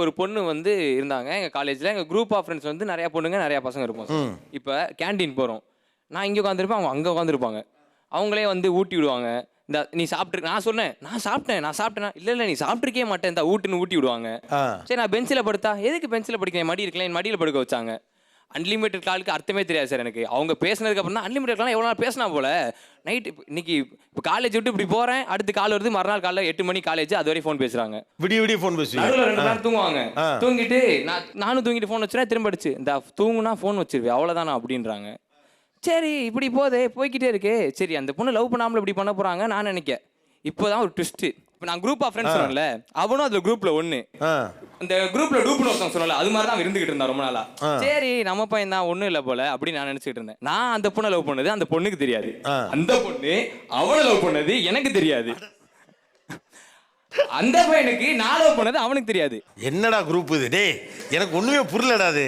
ஒரு பொண்ணு வந்து இருந்தாங்க எங்கள் காலேஜில். எங்கள் குரூப் ஆஃப் ஃப்ரெண்ட்ஸ் வந்து நிறையா பொண்ணுங்க நிறையா பசங்க இருப்போம். இப்போ கேண்டீன் போகிறோம், நான் இங்கே உட்காந்துருப்பேன், அவங்க அங்கே உட்காந்துருப்பாங்க. அவங்களே வந்து ஊட்டி விடுவாங்க. இந்த நீ சாப்பிட்டு நான் சொன்னேன் நான் சாப்பிட்டேன்னா இல்லை நீ சாப்பிட்ருக்கே மாட்டேன் இந்த ஊட்டுன்னு ஊட்டி விடுவாங்க. சரி நான் பெஞ்சில் படுத்தா எதுக்கு பெஞ்சில் படுக்கிறேன், மடி இருக்கலாம், என் மடியில் படுக்க வச்சாங்க. அன்லிமிட்டட் காலுக்கு அர்த்தமே தெரியாது சார் எனக்கு. அவங்க பேசினதுக்கு அப்புறம் தான் அன்லிமிட்டட் காலம் எவ்வளோ நாள் பேசினா போல. நைட்டு இன்னைக்கு இப்போ காலேஜ் விட்டு இப்படி போகிறேன், அடுத்து கால் வருது, மறுநாள் காலைல 8 மணி காலேஜ், அது வரையும் ஃபோன் பேசுகிறாங்க. விடிய ஃபோன் பேசுவீங்க. நடுவில் 2 நேரம் தூங்குவாங்க. தூங்கிட்டு நானும் தூங்கிட்டு ஃபோன் வச்சுருவேன், திரும்ப அடிச்சு இந்த தூங்குனா ஃபோன் வச்சிருவேன் அவ்வளோதானா அப்படின்றாங்க. சரி இப்படி போய்கிட்டே இருக்கு. சரி அந்த பொண்ணு லவ் பண்ணாமல் இப்படி பண்ண போகிறாங்க நான் நினைக்க. இப்போதான் ஒரு ட்விஸ்ட்டு. இப்போ நான் குரூப் ஆஃப் ஃப்ரெண்ட்ஸ் சொன்னேன்ல, அவனும் அதில் குரூப்பில் ஒன்று. அந்த குரூப்பில் டூப்னு ஒருத்தவங்க சொன்னல, அது மாதிரி தான் இருந்துகிட்டு இருந்தா ரொம்ப நாளா. சரி நம்ம பையன் தான் ஒன்றும் இல்லை போல அப்படின்னு நான் நினச்சிக்கிட்டு இருந்தேன். நான் அந்த பொண்ணை லவ் பண்ணது அந்த பொண்ணுக்கு தெரியாது, அந்த பொண்ணு அவனை லவ் பண்ணது எனக்கு தெரியாது, அந்த பையனுக்கு நான் லவ் பண்ணது அவனுக்கு தெரியாது. என்னடா குரூப் இது? டேய் எனக்கு ஒண்ணுமே புரியலடா அது.